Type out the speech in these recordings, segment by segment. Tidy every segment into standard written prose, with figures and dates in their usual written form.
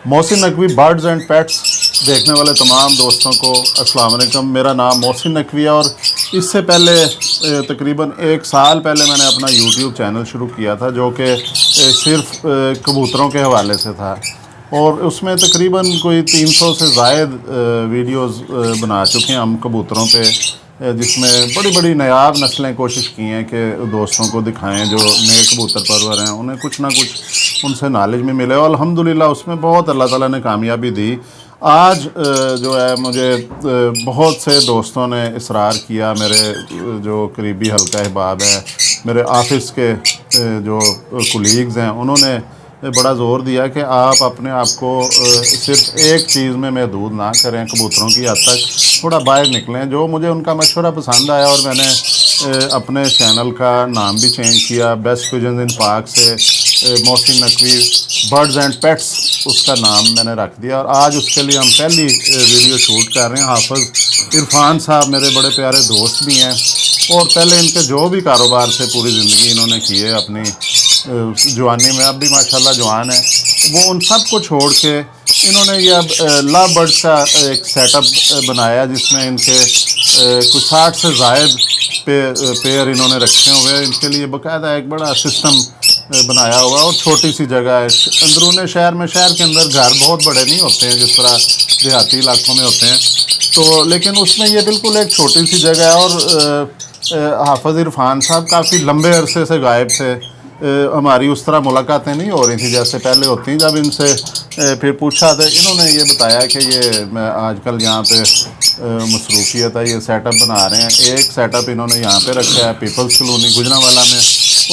Mohsin Naqvi birds and pets देखने वाले तमाम दोस्तों को अस्सलाम वालेकुम। मेरा नाम मोहसिन नकवी है और इससे पहले तकरीबन 1 साल पहले मैंने अपना यूट्यूब चैनल शुरू किया था जो कि सिर्फ कबूतरों के हवाले से था और उसमें तकरीबन कोई 300 से ज़ायद वीडियोस बना चुके हैं हम कबूतरों पे, जिसमें बड़ी बड़ी नायाब नस्लें कोशिश की हैं कि दोस्तों को दिखाएं जो नए कबूतर परवर हैं, उन्हें कुछ ना कुछ उनसे नॉलेज में मिले और अल्हम्दुलिल्लाह उसमें बहुत अल्लाह ताला ने कामयाबी दी। आज जो है मुझे बहुत से दोस्तों ने इसरार किया, मेरे जो करीबी हल्का अहबाब है, मेरे ऑफिस के जो कुलीग्स हैं, उन्होंने बड़ा ज़ोर दिया कि आप अपने आप को सिर्फ एक चीज़ में महदूद ना करें, कबूतरों की हद तक थोड़ा बाहर निकलें। जो मुझे उनका मशवरा पसंद आया और मैंने अपने चैनल का नाम भी चेंज किया, बेस्ट पिजन्स इन पाक से Mohsin Naqvi birds and pets उसका नाम मैंने रख दिया। और आज उसके लिए हम पहली वीडियो शूट कर रहे हैं। हाफिज़ इरफान साहब मेरे बड़े प्यारे दोस्त भी हैं और पहले इनके जो भी कारोबार से पूरी ज़िंदगी इन्होंने किए अपनी जवानी में, अब भी माशाल्लाह जवान है, वो उन सब को छोड़ के इन्होंने ये अब लव बर्ड्स का एक सेटअप बनाया जिसमें इनके कुछ 60 से ज़ायद पेयर इन्होंने रखे हुए हैं। इनके लिए बाकायदा एक बड़ा सिस्टम बनाया हुआ और छोटी सी जगह है अंदरूनी शहर में। शहर के अंदर घर बहुत बड़े नहीं होते हैं जिस तरह देहाती इलाकों में होते हैं, तो लेकिन उसमें ये बिल्कुल एक छोटी सी जगह है। और हाफिज़ इरफान साहब काफ़ी लंबे अरसे से गायब थे, हमारी उस तरह मुलाकातें नहीं हो रही थी जैसे पहले होती। जब इनसे फिर पूछा तो इन्होंने ये बताया कि ये मैं आजकल यहाँ पे मसरूफियत है, ये सेटअप बना रहे हैं। एक सेटअप इन्होंने यहाँ पे रखा है पीपल्स कॉलोनी गुजरांवाला में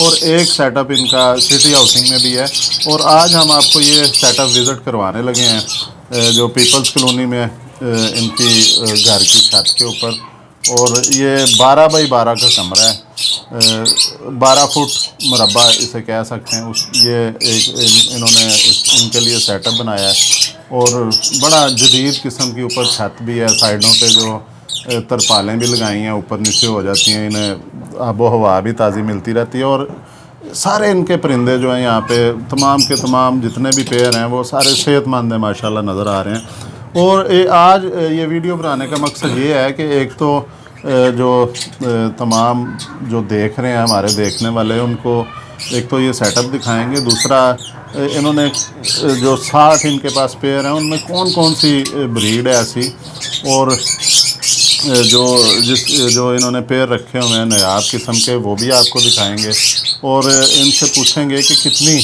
और एक सेटअप इनका सिटी हाउसिंग में भी है। और आज हम आपको ये सेटअप विज़िट करवाने लगे हैं जो पीपल्स कॉलोनी में इनकी घर की छत के ऊपर। और ये 12 बाई 12 का कमरा है, 12 फुट मुरब्बा इसे कह सकते हैं। ये एक इन्होंने इनके लिए सेटअप बनाया है और बड़ा जदीद किस्म की ऊपर छत भी है, साइडों पे जो तरपालें भी लगाई हैं, ऊपर नीचे हो जाती हैं, इन्हें आबो हवा भी ताज़ी मिलती रहती है। और सारे इनके परिंदे जो हैं यहाँ पे तमाम के तमाम जितने भी पेयर हैं वो सारे सेहतमंद हैं माशाल्लाह नज़र आ रहे हैं। और आज ये वीडियो बनाने का मकसद ये है कि एक तो जो तमाम जो देख रहे हैं हमारे देखने वाले, उनको एक तो ये सेटअप दिखाएंगे, दूसरा इन्होंने जो 60 इनके पास पेयर हैं उनमें कौन कौन सी ब्रीड है ऐसी, और जो इन्होंने पेयर रखे हुए हैं नायाब किस्म के वो भी आपको दिखाएंगे। और इनसे पूछेंगे कि कितनी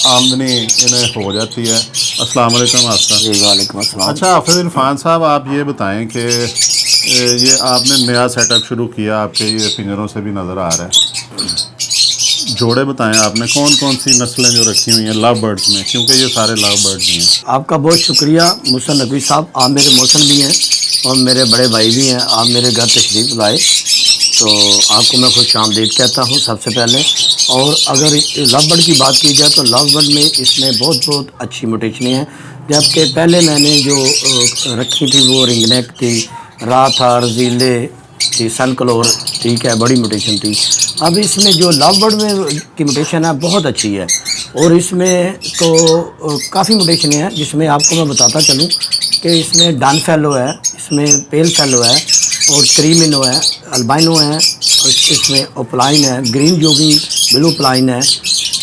आमदनी इन्हें हो जाती है। अस्सलाम वालेकुम आपका। जी वालेकुम अस्सलाम। अच्छा हाफिज़ इरफान साहब, आप ये बताएं कि ये आपने नया सेटअप शुरू किया, आपके ये पिंजरों से भी नज़र आ रहा है, जोड़े बताएं आपने कौन कौन सी नस्लें जो रखी हुई हैं लव बर्ड्स में, क्योंकि ये सारे लव बर्ड्स ही हैं। आपका बहुत शुक्रिया मोहसिन नकवी साहब, आप मेरे मोहसिन भी हैं और मेरे बड़े भाई भी हैं। आप मेरे घर तशरीफ़ लाए तो आपको मैं खुश आमदीद कहता हूँ सबसे पहले। और अगर लव बर्ड की बात की जाए तो लव बर्ड में इसमें बहुत अच्छी म्यूटेशनें हैं। जबकि पहले मैंने जो रखी थी वो रिंगनेक थी, रात था, रजीले थी, सन कलोर, ठीक है, बड़ी म्यूटेशन थी। अब इसमें जो लव बर्ड में की म्यूटेशन है बहुत अच्छी है और इसमें तो काफ़ी म्यूटेशन हैं जिसमें आपको मैं बताता चलूँ कि इसमें डन फेलो है, इसमें पेल फेलो है और क्रीमिनो है, अल्बाइनो है, और इसमें ओपलाइन है, ग्रीन जोगी ब्लू प्लाइन है,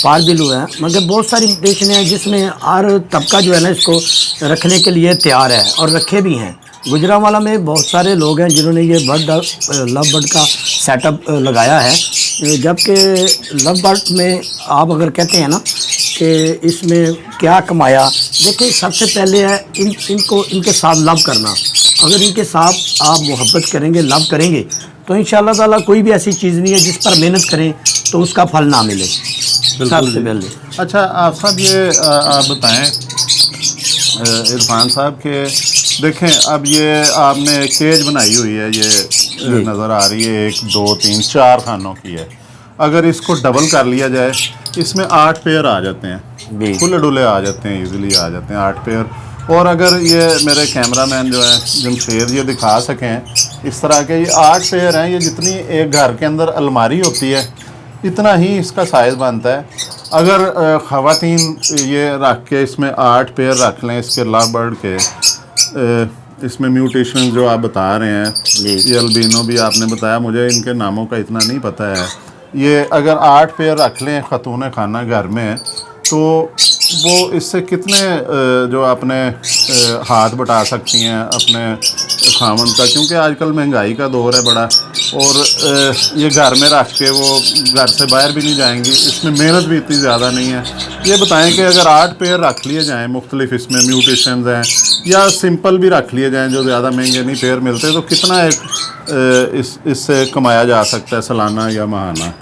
पार बिलू है। मतलब बहुत सारी म्यूटेशन है जिसमें हर तबका जो है ना इसको रखने के लिए तैयार है और रखे भी हैं। गुजरांवाला में बहुत सारे लोग हैं जिन्होंने ये लव बर्ड का सेटअप लगाया है। जबकि लव बर्ड में आप अगर कहते हैं ना कि इसमें क्या कमाया, देखिए सबसे पहले है इनको इनके साथ लव करना। अगर इनके साथ आप मोहब्बत करेंगे, लव करेंगे, तो इंशाअल्लाह ताला कोई भी ऐसी चीज़ नहीं है जिस पर मेहनत करें तो उसका फल ना मिले सबसे पहले। अच्छा आप साहब ये आप बताएं इरफान साहब के, देखें अब ये आपने केज बनाई हुई है, ये नज़र आ रही है 1 2 3 4 खानों की है। अगर इसको डबल कर लिया जाए इसमें 8 पेयर आ जाते हैं, खुले डुले आ जाते हैं, इजीली आ जाते हैं 8 पेयर। और अगर ये मेरे कैमरामैन जो हैं जमशेद ये दिखा सकें इस तरह के, ये 8 पेयर हैं, ये जितनी एक घर के अंदर अलमारी होती है इतना ही इसका साइज़ बनता है। अगर ख़वातीन ये रख के इसमें 8 पेयर रख लें इसके लव बर्ड के, इसमें म्यूटेशन जो आप बता रहे हैं, ये अल्बिनो भी आपने बताया, मुझे इनके नामों का इतना नहीं पता है। ये अगर 8 पेयर रख लें खातून खाना घर में, तो वो इससे कितने जो अपने हाथ बटा सकती हैं अपने खामन का, क्योंकि आजकल महंगाई का दौर है बड़ा, और ये घर में रख के वो घर से बाहर भी नहीं जाएंगी, इसमें मेहनत भी इतनी ज़्यादा नहीं है। ये बताएं कि अगर 8 पेयर रख लिए जाएँ मुख्तलिफ इसमें म्यूटेशन हैं, या सिंपल भी रख लिए जाएँ जो ज़्यादा महंगे नहीं पेयर मिलते, तो कितना एक इससे कमाया जा सकता है सालाना या माहाना?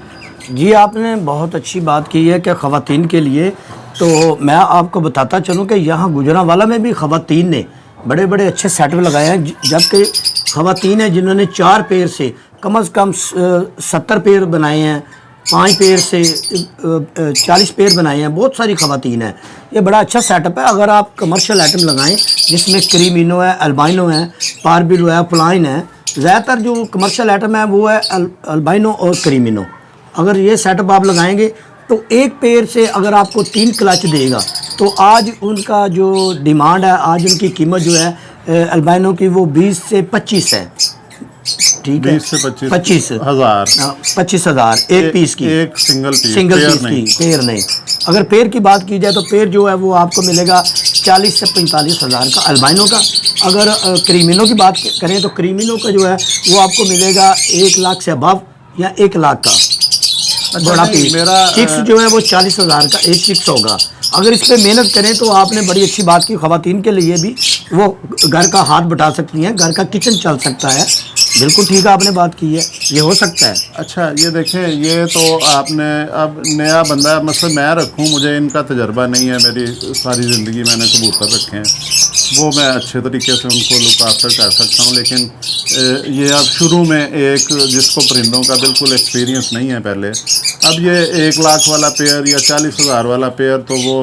जी आपने बहुत अच्छी बात की है कि ख़वातीन के लिए, तो मैं आपको बताता चलूँ कि यहाँ गुजरांवाला में भी ख़वातीन ने बड़े बड़े अच्छे सेटअप लगाए हैं, जबकि ख़वातीन हैं जिन्होंने 4 पेयर से कम से कम 70 पेयर बनाए हैं, 5 पेयर से 40 पेयर बनाए हैं, बहुत सारी ख़वातीन हैं। ये बड़ा अच्छा सेटअप है। अगर आप कमर्शियल आइटम लगाएं जिसमें क्रीमिनो है, अल्बाइनो है, पारबिलो है, प्लाइन है, ज़्यादातर जो कमर्शियल आइटम है वो है अल्बाइनो और क्रीमिनो। अगर ये सेटअप आप लगाएंगे तो एक पेयर से अगर आपको 3 क्लच देगा, तो आज उनका जो डिमांड है, आज उनकी कीमत जो है अल्बाइनो की वो 20 से 25 है। ठीक है, 20 से 25 हज़ार 25,000 एक पीस की, एक सिंगल पीस की पेयर नहीं। अगर पेयर की बात की जाए तो पेयर जो है वो आपको मिलेगा 40 से 45,000 का अल्बाइनो का। अगर क्रीमिनो की बात करें तो क्रीमिनो का जो है वो आपको मिलेगा 1 लाख से अबव या 1 लाख का बड़ा पीस। मेरा चिक्स जो है वो 40,000 का एक चिक्स होगा। अगर इस पे मेहनत करें तो आपने बड़ी अच्छी बात की, ख़वातीन के लिए भी वो घर का हाथ बटा सकती हैं, घर का किचन चल सकता है। बिल्कुल ठीक है, आपने बात की है, ये हो सकता है। अच्छा ये देखें, ये तो आपने अब नया बंदा, मतलब मैं रखूं, मुझे इनका तजर्बा नहीं है, मेरी सारी ज़िंदगी मैंने कबूतर रखे हैं, वो मैं अच्छे तरीके से उनको लुक आफ्टर कर सकता हूं, लेकिन ये अब शुरू में एक जिसको परिंदों का बिल्कुल एक्सपीरियंस नहीं है पहले, अब ये 1 लाख वाला पेयर या 40,000 वाला पेयर तो वो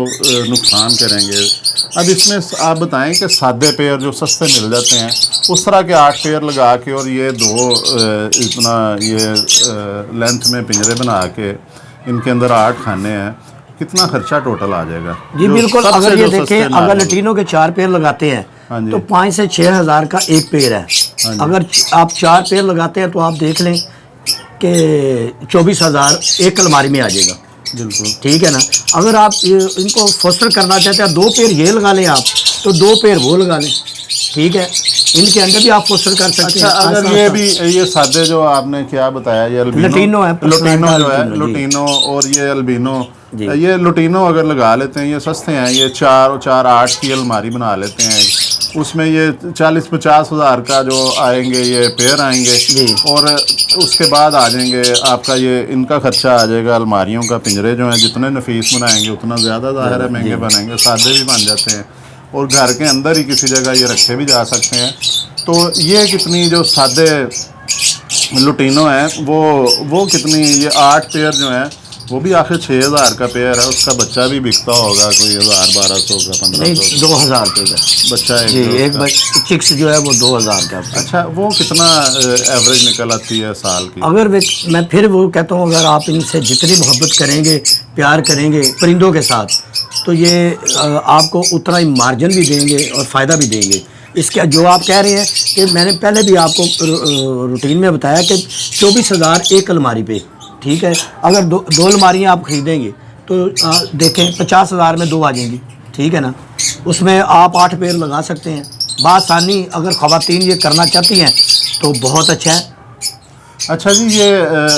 नुकसान करेंगे। अब इसमें आप बताएं कि सादे पेयर जो सस्ते मिल जाते हैं उस तरह के 8 पेयर लगा के, और ये 2 इतना ये लेंथ में पिंजरे बना के इनके अंदर 8 खाने हैं, कितना खर्चा टोटल आ जाएगा? जी बिल्कुल, अगर ये देखें, अगर लटीनों के 4 पेयर लगाते हैं तो 5 से 6 हज़ार का एक पेयर है। अगर आप 4 पेयर लगाते हैं तो आप देख लें कि 24,000 एक अलमारी में आ जाएगा। बिल्कुल ठीक है ना। अगर आप इनको फोस्टर करना चाहते हैं, 2 पेयर ये लगा लें आप, तो 2 पेयर वो लगा लें। ठीक है, इनके अंदर भी आप फोस्टर कर सकते हैं। अच्छा, अगर ये भी ये सादे जो आपने क्या बताया, ये लटीनो है, लुटीनो जो है, लुटीनो और ये अल्बिनो, ये लुटीनो अगर लगा लेते हैं, ये सस्ते हैं, ये 4 8 की अलमारी बना लेते हैं, उसमें ये 40-50 हज़ार का जो आएंगे ये पेयर आएंगे, और उसके बाद आ जाएंगे आपका ये इनका खर्चा आ जाएगा अलमारियों का। पिंजरे जो हैं जितने नफीस बनाएंगे उतना ज़्यादा ज़ाहिर है महंगे बनेंगे, सादे भी बन जाते हैं और घर के अंदर ही किसी जगह ये रखे भी जा सकते हैं। तो ये कितनी जो सादे लुटीनो हैं वो कितनी, ये 8 पेयर जो हैं वो भी आखिर 6,000 का पेयर है, उसका बच्चा भी बिकता होगा कोई 1,000-1,200 का, 1,500 2,000 रुपये का बच्चा एक चिक्स जो है वो 2,000 का। अच्छा, वो कितना एवरेज निकल आती है साल की? अगर मैं फिर वो कहता हूँ, अगर आप इनसे जितनी मोहब्बत करेंगे, प्यार करेंगे परिंदों के साथ, तो ये आपको उतना ही मार्जिन भी देंगे और फ़ायदा भी देंगे। इसके जो आप कह रहे हैं कि मैंने पहले भी आपको रूटीन में बताया कि 24,000 एक अलमारी पे। ठीक है, अगर 2 अलमारियाँ आप ख़रीदेंगे तो देखें 50,000 में 2 आ जाएंगी। ठीक है ना, उसमें आप 8 पेयर लगा सकते हैं बासानी। अगर ख़वातीन ये करना चाहती हैं तो बहुत अच्छा है। अच्छा जी, ये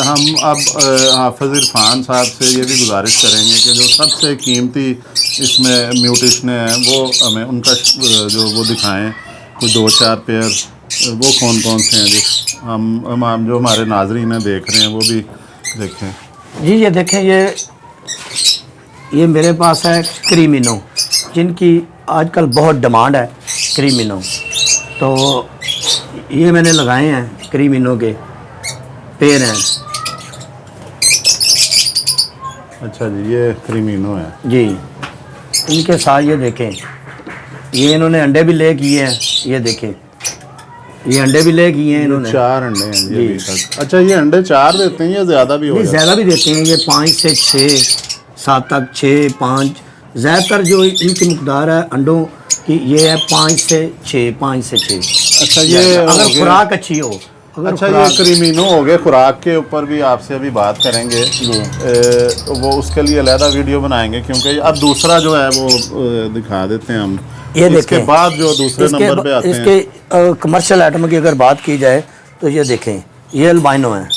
हम अब हाफिज़ इरफान साहब से ये भी गुजारिश करेंगे कि जो सबसे कीमती इसमें म्यूटेशन हैं वो हमें उनका जो वो दिखाएं, कोई 2-4 पेयर, वो कौन कौन से हैं जो हम जो हमारे नाजरीन देख रहे हैं वो भी देखें। जी ये देखें, ये मेरे पास है क्रीमिनो, जिनकी आजकल बहुत डिमांड है क्रीमिनो। तो ये मैंने लगाए हैं, क्रीमिनो के पेयर हैं। अच्छा जी, ये क्रीमिनो है जी। इनके साथ ये देखें, ये इन्होंने अंडे भी ले किए हैं, ये देखें ये अंडे भी ले किए हैं इन्होंने। 4 अंडे हैं जी अभी तक। अच्छा, ये अंडे 4 देते हैं या ज़्यादा भी हो जाते हैं? ज़्यादा भी देते हैं, ये 5 से 6 7 तक 6 5 ज़्यादातर जो इनकी मकदार है अंडों की ये है 5 से 6 5 से 6। अच्छा ये हो अगर गया। खुराक अच्छी हो, अगर अच्छा ये खुराक क्रीमिनो हो गए। खुराक के ऊपर भी आपसे अभी बात करेंगे, वो उसके लिए अलहदा वीडियो बनाएंगे, क्योंकि अब दूसरा जो है वो दिखा देते हैं हम। ये इसके देखें, बाद जो दूसरे नंबर पे आते हैं, इसके कमर्शियल आइटम की अगर बात की जाए तो ये देखें, ये अल्बाइनो है,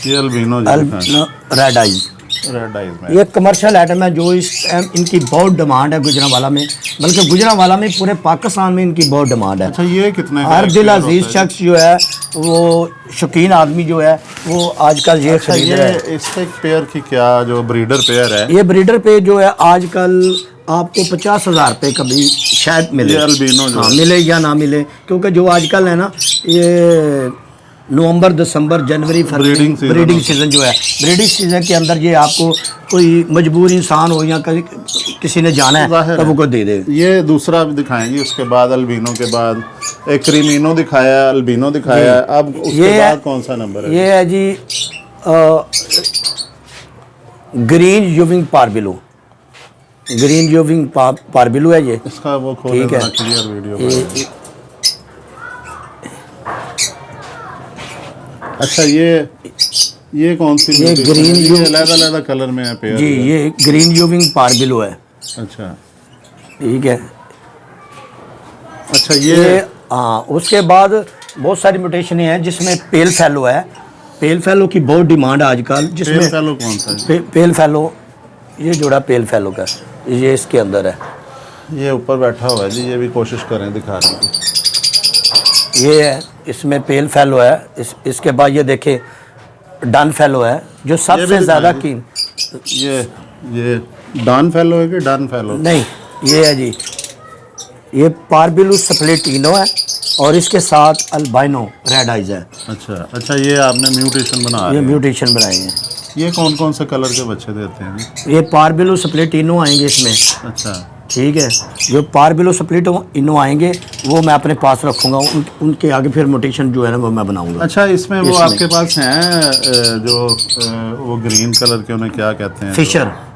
ये albino red eyes. Red eyes में ये कमर्शियल आइटम है जो इस टाइम इनकी बहुत डिमांड है गुजरांवाला में, बल्कि गुजरांवाला में पूरे पाकिस्तान में इनकी बहुत डिमांड है। अच्छा ये कितने का हर एक दिल पेयर अजीज होता है? शख्स जो है वो शौकीन आदमी जो है वो आजकल ये अच्छा खरीद रहा है। ये इसके पेयर की क्या जो ब्रीडर पेयर है, ये ब्रीडर पे जो है आजकल आपको 50,000 रुपये कभी शायद मिले, ये अल्बिनो जो हाँ है। मिले या ना मिले, क्योंकि जो आजकल है ना ये नवंबर दिसंबर जनवरी फरवरी ब्रीडिंग सीज़न जो है, ब्रीडिंग सीज़न के अंदर ये आपको कोई मजबूर इंसान हो या किसी ने जाना है तो वो को दे दे। ये दूसरा भी दिखाएंगे, उसके बाद अल्बिनो के बाद एक क्रीमिनो दिखाया, अल्बिनो दिखाया, अब उसके बाद कौन सा नंबर है? ये है जी ग्रीन यूविंग पारबिलो, ग्रीन यूविंग पारबिलो है ये। इसका वो खोले ठीक है, बड़ा क्लियर वीडियो। अच्छा ये कौन सी? ये ग्रीन ये अलग-अलग कलर में है पेयर जी, ये ग्रीन यूविंग पारबिलो है। अच्छा ठीक है। अच्छा ये हाँ, उसके बाद बहुत सारी म्यूटेशन हैं जिसमें पेल फैलो है। पेल फैलो की बहुत डिमांड है आजकल, जिसमें पेल फैलो कौन सा है? पेल फैलो, ये जोड़ा पेल फैलो का ये इसके अंदर है। ये ऊपर बैठा हुआ है जी, ये भी कोशिश करें दिखाने की। ये है, इसमें पेल फैलो है। इसके बाद ये देखे डन फैलो है जो सबसे ज़्यादा कीम। ये डन फैलो है कि डन फैलो? नहीं, ये है जी, ये पारबिलो स्प्लेटिनो है और इसके साथ अल्बाइनो रेड आइज है। अच्छा ये आपने म्यूटेशन बना ये रहे हैं। म्यूटेशन बनाए हैं। ये कौन कौन से कलर के बच्चे देते हैं जी? ये पारबिलो स्प्लेटिनो आएंगे इसमें। अच्छा ठीक है, जो पारबिलो स्प्लिटिनो आएंगे वो मैं अपने पास रखूँगा, उनके आगे फिर मोटेशन जो है ना वो मैं बनाऊँगा। अच्छा इसमें वो आपके पास हैं जो वो ग्रीन कलर के, उन्हें क्या कहते हैं?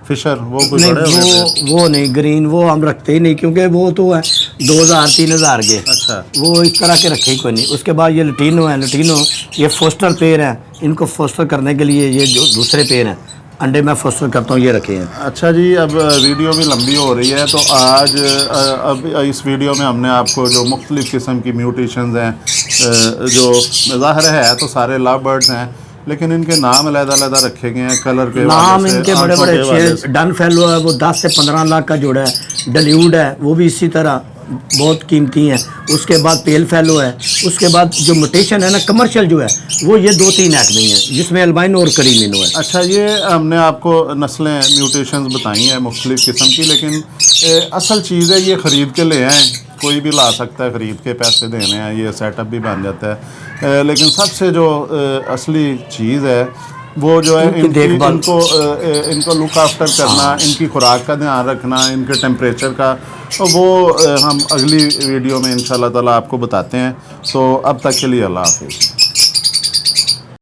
फिशर वो कोई नहीं, बड़े हो गए थे? वो नहीं, ग्रीन वो हम रखते ही नहीं, क्योंकि वो तो है 2,000-3,000 के। अच्छा वो इस तरह के रखे ही कोई नहीं। उसके बाद ये लटीनो है, लटीनो ये फोस्टर पेयर है, इनको फोस्टर करने के लिए ये जो दूसरे पेयर हैं अंडे मैं फोस्टर करता हूँ, ये रखे हैं। अच्छा जी, अब वीडियो भी लंबी हो रही है, तो आज अब इस वीडियो में हमने आपको जो मुख्तलिफ़ किस्म की म्यूटेशंस हैं जो ज़ाहिर है तो सारे लव बर्ड्स हैं, लेकिन इनके नाम अलग-अलग रखे गए हैं कलर के नाम से, इनके बड़े आंखों बड़े के हवाले अच्छे। से। डन फैलो है वो 10 से 15 लाख का जोड़ा है। डलीवुड है वो भी इसी तरह बहुत कीमती हैं। उसके बाद पेल फैलो है। उसके बाद जो म्यूटेशन है ना कमर्शियल जो है वो ये 2-3 एटमी हैं, जिसमें अल्बाइनो और क्रीमिनो है। अच्छा ये हमने आपको नस्लें म्यूटेशंस बताई हैं मुख्तलिफ़ किस्म की, लेकिन असल चीज़ है ये ख़रीद के ले आएँ, कोई भी ला सकता है, ख़रीद के पैसे देने हैं, ये सेटअप भी बन जाता है। लेकिन सबसे जो असली चीज़ है वो जो है इनको लुक आफ्टर करना, इनकी खुराक का ध्यान रखना, इनके टेम्परेचर का, तो वो हम अगली वीडियो में इंशाल्लाह ताला आपको बताते हैं। तो अब तक के लिए अल्लाह हाफ़िज़।